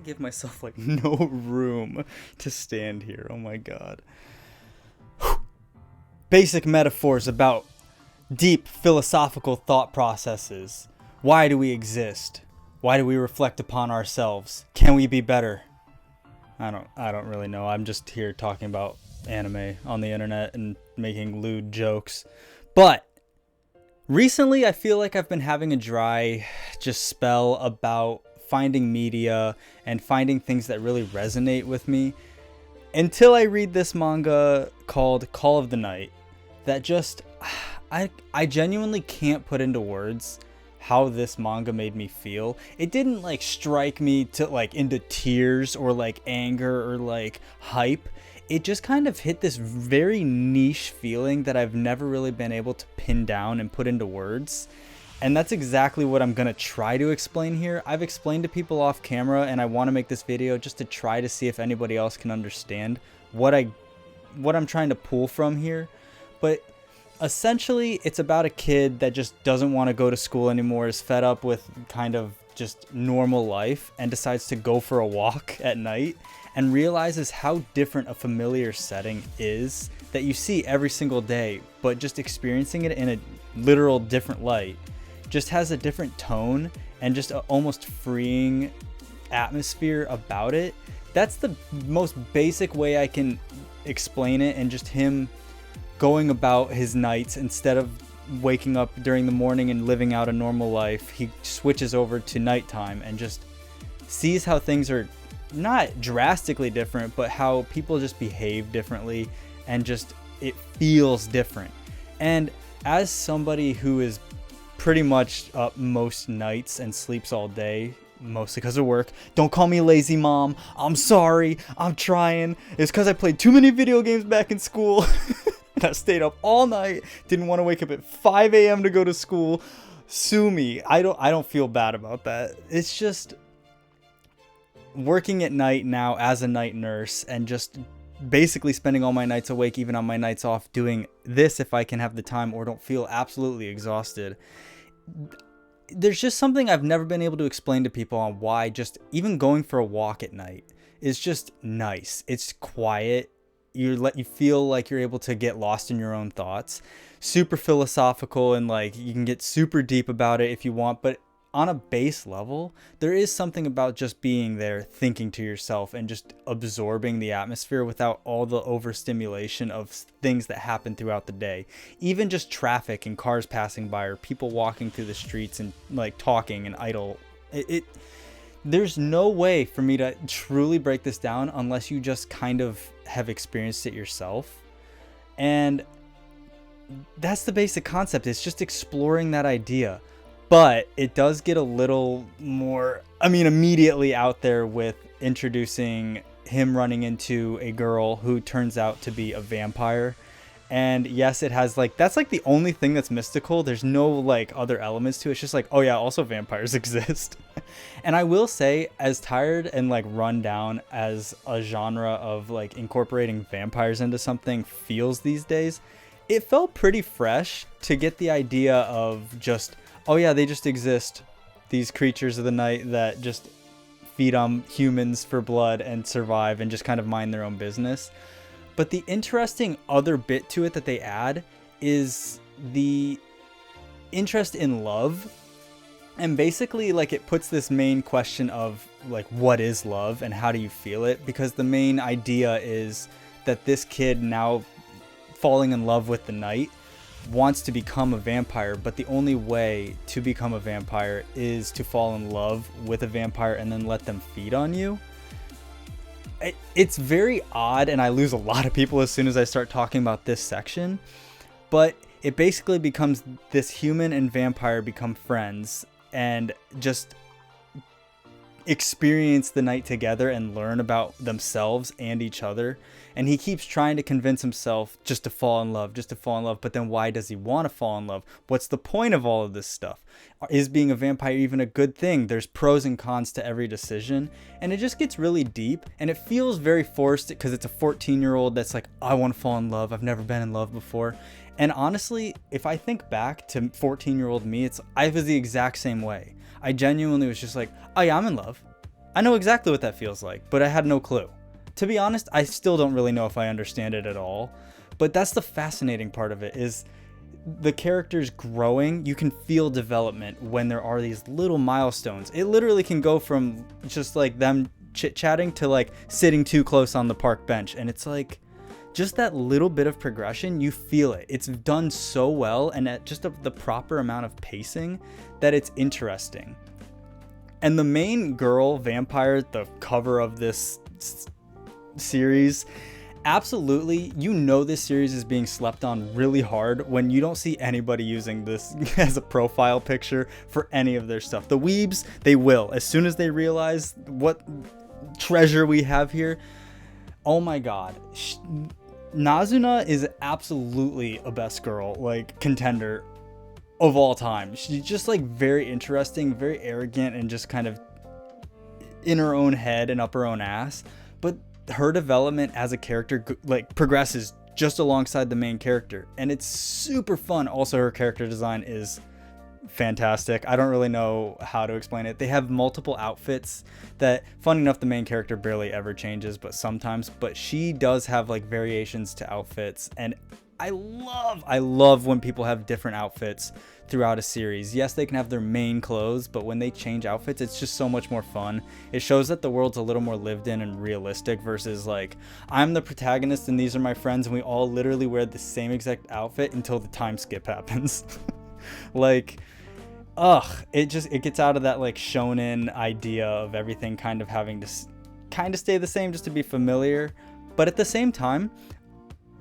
give myself like no room to stand here. Oh my god. Basic metaphors about deep philosophical thought processes. Why do we exist? Why do we reflect upon ourselves? Can we be better? I don't really know. I'm just here talking about anime on the internet and making lewd jokes. But recently I feel like I've been having a dry just spell about finding media and finding things that really resonate with me until I read this manga called Call of the Night that just I genuinely can't put into words how this manga made me feel. It didn't like strike me to like into tears or like anger or like hype. It just kind of hit this very niche feeling that I've never really been able to pin down and put into words. And that's exactly what I'm going to try to explain here. I've explained to people off camera, and I want to make this video just to try to see if anybody else can understand what I'm trying to pull from here. But essentially, it's about a kid that just doesn't want to go to school anymore, is fed up with kind of just normal life, and decides to go for a walk at night and realizes how different a familiar setting is that you see every single day, but just experiencing it in a literal different light just has a different tone and just an almost freeing atmosphere about it. That's the most basic way I can explain it, and just him going about his nights instead of waking up during the morning and living out a normal life. He switches over to nighttime and just sees how things are not drastically different, but how people just behave differently, and just it feels different. And as somebody who is pretty much up most nights and sleeps all day, mostly because of work. Don't call me lazy, mom. I'm sorry. I'm trying. It's because I played too many video games back in school. And I stayed up all night. Didn't want to wake up at 5 a.m. to go to school. Sue me. I don't feel bad about that. It's just working at night now as a night nurse, and just basically spending all my nights awake, even on my nights off, doing this if I can have the time or don't feel absolutely exhausted. There's just something I've never been able to explain to people on why just even going for a walk at night is just nice. It's quiet. You feel like you're able to get lost in your own thoughts. Super philosophical, and like you can get super deep about it if you want, but on a base level, there is something about just being there, thinking to yourself, and just absorbing the atmosphere without all the overstimulation of things that happen throughout the day. Even just traffic and cars passing by, or people walking through the streets and like talking and idle. There's no way for me to truly break this down unless you just kind of have experienced it yourself. And that's the basic concept. It's just exploring that idea. But it does get a little more, immediately out there with introducing him running into a girl who turns out to be a vampire. And yes, it has that's the only thing that's mystical. There's no other elements to it. It's just oh yeah, also vampires exist. And I will say, as tired and run down as a genre of incorporating vampires into something feels these days, it felt pretty fresh to get the idea of just, oh yeah, they just exist. These creatures of the night that just feed on humans for blood and survive and just kind of mind their own business. But the interesting other bit to it that they add is the interest in love. And basically it puts this main question of what is love and how do you feel it? Because the main idea is that this kid, now falling in love with the night, wants to become a vampire, but the only way to become a vampire is to fall in love with a vampire and then let them feed on you. It's very odd, and I lose a lot of people as soon as I start talking about this section, but it basically becomes this human and vampire become friends and just experience the night together and learn about themselves and each other. And he keeps trying to convince himself just to fall in love, but then why does he want to fall in love? What's the point of all of this stuff? Is being a vampire even a good thing? There's pros and cons to every decision, and it just gets really deep, and it feels very forced because it's a 14-year-old that's I want to fall in love. I've never been in love before. And honestly, if I think back to 14-year-old me, I was the exact same way. I genuinely was just oh yeah, I'm in love. I know exactly what that feels like, but I had no clue. To be honest, I still don't really know if I understand it at all. But that's the fascinating part of it, is the characters growing. You can feel development when there are these little milestones. It literally can go from just like them chit-chatting to like sitting too close on the park bench, and it's like just that little bit of progression. You feel it. It's done so well, and at just the proper amount of pacing that it's interesting. And the main girl vampire, the cover of this series, absolutely, you know this series is being slept on really hard when you don't see anybody using this as a profile picture for any of their stuff. The weebs, they will, as soon as they realize what treasure we have here. Oh my god, Nazuna is absolutely a best girl, like, contender of all time. She's just like very interesting, very arrogant, and just kind of in her own head and up her own ass. But her development as a character like progresses just alongside the main character, and it's super fun. Also, her character design is fantastic. I don't really know how to explain it. They have multiple outfits that, funny enough, the main character barely ever changes, but sometimes. But she does have like variations to outfits, and I love when people have different outfits throughout a series. Yes, they can have their main clothes, but when they change outfits, it's just so much more fun. It shows that the world's a little more lived in and realistic versus like, I'm the protagonist and these are my friends and we all literally wear the same exact outfit until the time skip happens. Like, it gets out of that like shonen idea of everything kind of having to kind of stay the same just to be familiar. But at the same time,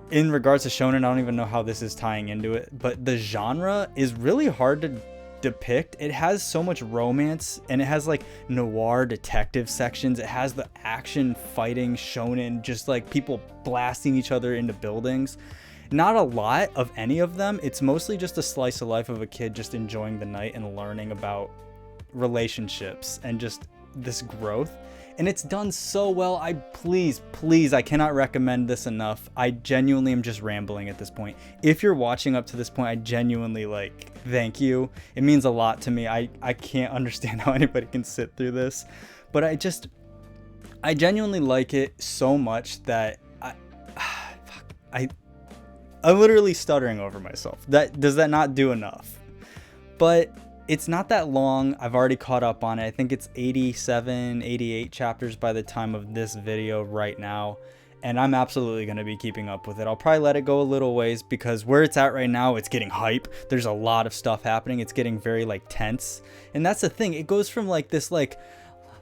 in regards to shonen, I don't even know how this is tying into it, but the genre is really hard to depict. It has so much romance, and it has like noir detective sections. It has the action fighting shonen, just like people blasting each other into buildings. Not a lot of any of them. It's mostly just a slice of life of a kid just enjoying the night and learning about relationships and just this growth. And it's done so well. Please, I cannot recommend this enough. I genuinely am just rambling at this point. If you're watching up to this point, I genuinely like, thank you. It means a lot to me. I can't understand how anybody can sit through this, but I genuinely like it so much that I'm literally stuttering over myself. Does that not do enough? But it's not that long. I've already caught up on it. I think it's 87, 88 chapters by the time of this video right now. And I'm absolutely going to be keeping up with it. I'll probably let it go a little ways because where it's at right now, it's getting hype. There's a lot of stuff happening. It's getting very like tense. And that's the thing. It goes from like this like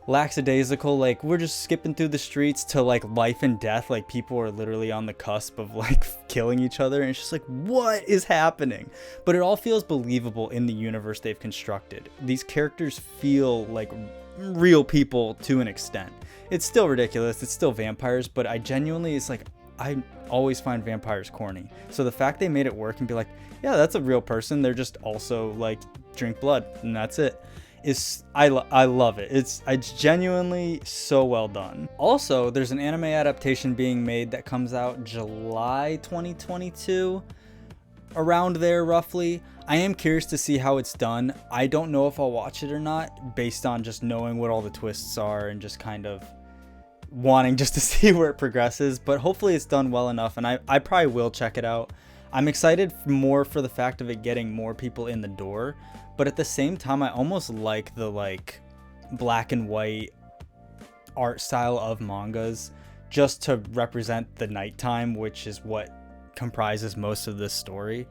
lackadaisical, like we're just skipping through the streets, to like life and death, like people are literally on the cusp of like killing each other, and it's just like, what is happening? But it all feels believable in the universe they've constructed. These characters feel like real people to an extent. It's still ridiculous, it's still vampires, but I genuinely, it's like, I always find vampires corny, so the fact they made it work and be like, yeah, that's a real person, they're just also like drink blood and that's it, is I love it. It's genuinely so well done. Also, there's an anime adaptation being made that comes out July 2022, around there roughly. I am curious to see how it's done. I don't know if I'll watch it or not, based on just knowing what all the twists are and just kind of wanting just to see where it progresses, but hopefully it's done well enough, and I probably will check it out. I'm excited more for the fact of it getting more people in the door, but at the same time, I almost like the like black and white art style of mangas just to represent the nighttime, which is what comprises most of this story.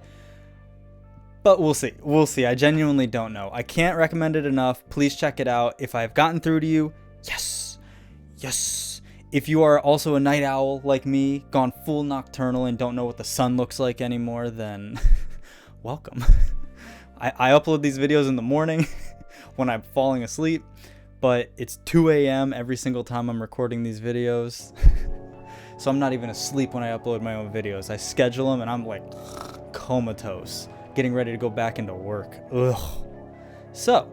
But we'll see. I genuinely don't know. I can't recommend it enough. Please check it out. If I've gotten through to you, yes. If you are also a night owl like me, gone full nocturnal and don't know what the sun looks like anymore, then welcome. I upload these videos in the morning when I'm falling asleep, but it's 2 a.m. every single time I'm recording these videos. So I'm not even asleep when I upload my own videos. I schedule them and I'm like comatose, getting ready to go back into work. Ugh. So,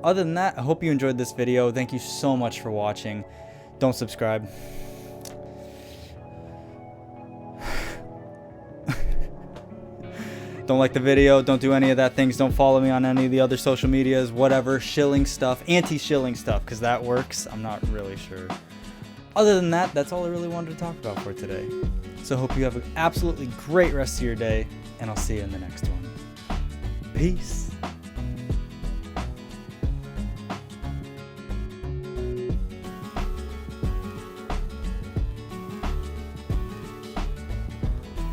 other than that, I hope you enjoyed this video. Thank you so much for watching. Don't subscribe. Don't like the video, don't do any of that things, don't follow me on any of the other social medias, whatever, shilling stuff, anti-shilling stuff, because that works. I'm not really sure. Other than that, that's all I really wanted to talk about for today. So hope you have an absolutely great rest of your day, and I'll see you in the next one. Peace.